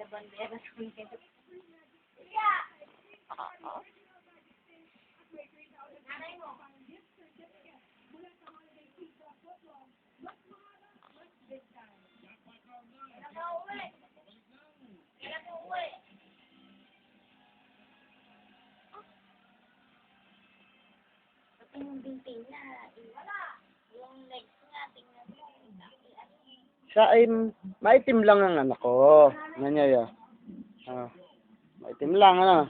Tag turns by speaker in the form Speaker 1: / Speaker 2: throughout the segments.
Speaker 1: bandera sumunod. Yung binting na, yung legs nga, tingnan mo.
Speaker 2: Siya ay maitim lang ang anak ko. Nangyaya. Maitim lang, ano?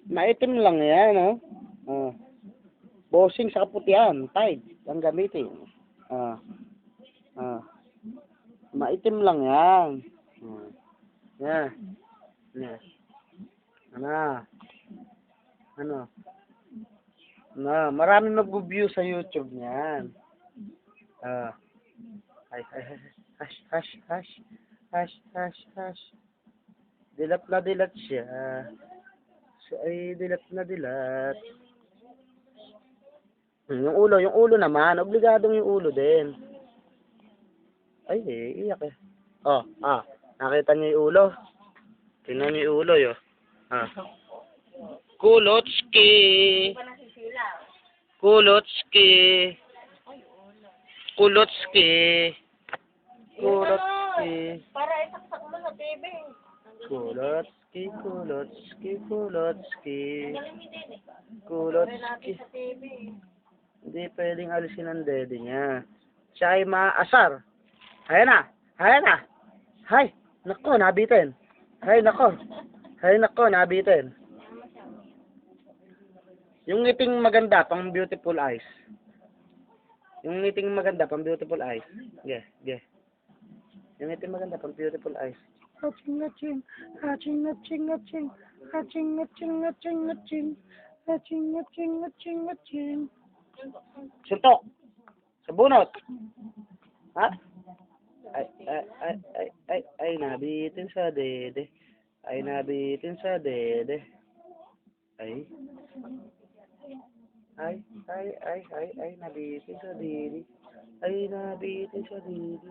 Speaker 2: Maitim lang yan, no? Bossing sa kaputian, Tide, ang gamitin. Maitim lang yan. Yan. Yan. Ano? Marami mag-view sa YouTube niyan. Hash. Dilat na dilat siya. Siya ay dilat na dilat. Yung ulo naman, obligadong yung ulo din. Ay, iyak eh. Nakita niyo yung ulo? Tingnan niyo yung ulo, yo. Kulotski.
Speaker 1: Para isaksak mo sa TV.
Speaker 2: Kulotski.
Speaker 1: Natin sa TV.
Speaker 2: Hindi pwedeng alisin ang dede niya. Siya ay maasar. Ayan na. Hay, nako, nabitin. Hay, nako, nabitin. Yung ngiting maganda, pang beautiful eyes. Yung ngiting maganda, pang beautiful eyes. Ge. Yung ngiting maganda, pang beautiful eyes. Aching. Suntok. Sa bunot. Ha? Ay, nabitin sa dede. Ay, nabitin sa dede. Ay, nabitin sa dede. Ay, nabitin sa dede.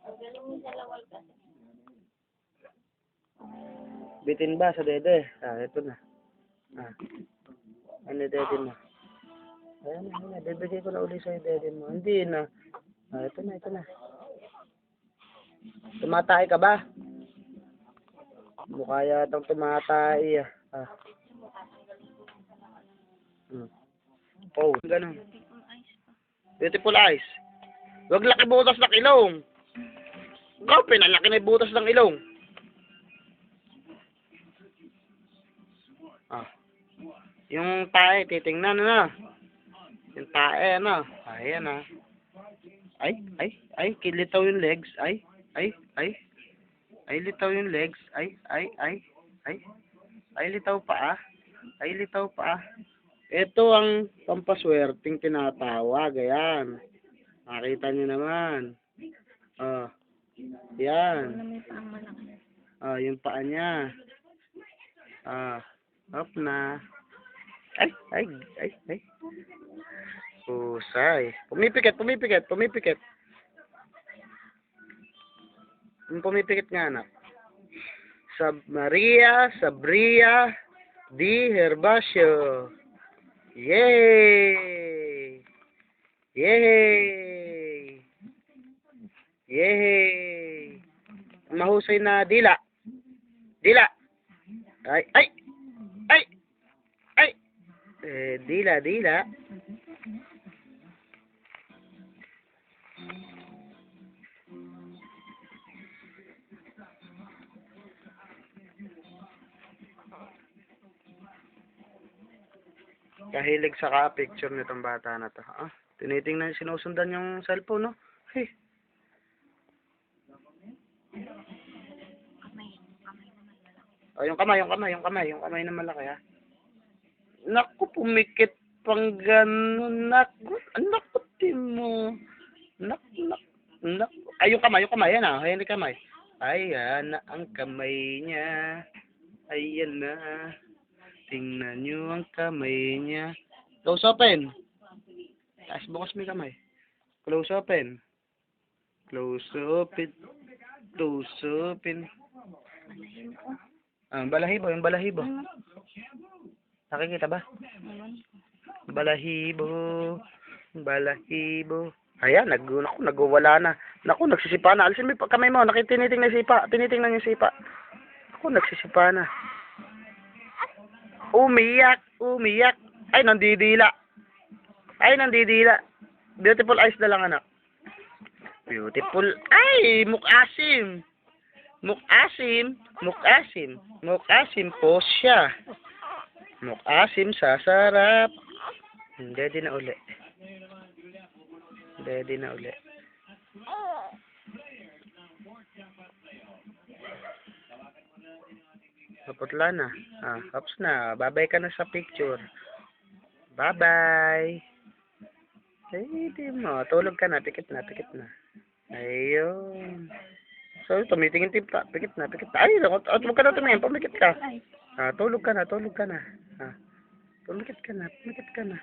Speaker 1: Galing mo sa lawal kasi.
Speaker 2: Bitin ba sa dede? Ito na. Ano dede mo? Ayan na. Bibigay ko na uli sa'yo dede mo. Hindi na. Ito na. Tumatay ka ba? Mukha yatang tumatay. Ganun. Beautiful eyes. Huwag laki butas ng ilong. Huwag pinalaki na butas ng ilong. Yung tae, titingnan na. Yung tae, ano? Ayan na. Ay, kilitaw yung legs. Ay, litaw yung legs. Ay, litaw pa. Ito ang pampaswerteng tinatawag. Ayan. Nakita nyo naman. Yan. Yung paa niya. Up na. Ay. Pusay. Pumipikit. Pumipikit nga, anak. Sabria di Herbacio. Yay! Mahusay na dila. Ay. Dila. Kahilig sa ka-picture nitong bata na to. Tinitingnan, sinusundan yung cellphone, no? Hey. Yung kamay na malaki, ha? Naku, pumikit pang ganun. Naku, mo. Naku. Ay, yung kamay, yan, Ayan yung kamay. Ayan na ang kamay niya. Ayan na. Tingnan nyo ang kamay niya. Close open. Bukas mo yung kamay. Close open. Tuso, balahibo, yung balahibo. Nakikita ba? Balahibo. Balahibo. Ayan, nagwala na. Naku, nagsisipa na. Alisin mo yung kamay mo. Tinitingnan yung sipa. Tinitingnan yung sipa. Naku, nagsisipa na. Umiyak. Umiyak. Ay, nandidila. Ay, nandidila. Beautiful eyes na lang, anak. Beautiful. Ay, mukasim. Mukasim. Mukasim. Mukasim po siya. Mukasim sasarap. Ready na uli. Ready na uli. Kaputla na. Hops na. Babay ka na sa picture. Bye-bye. Ay, di mo. Tulog ka na. Pikit na. Pikit na. Ayun. So, tumitingin tipta. Pikit na. Pikit na. Ay, huwag ka na tumingin. Pumikit ka. Tulog ka na. Tulog ka na. Pumikit ka na. Pumikit ka na.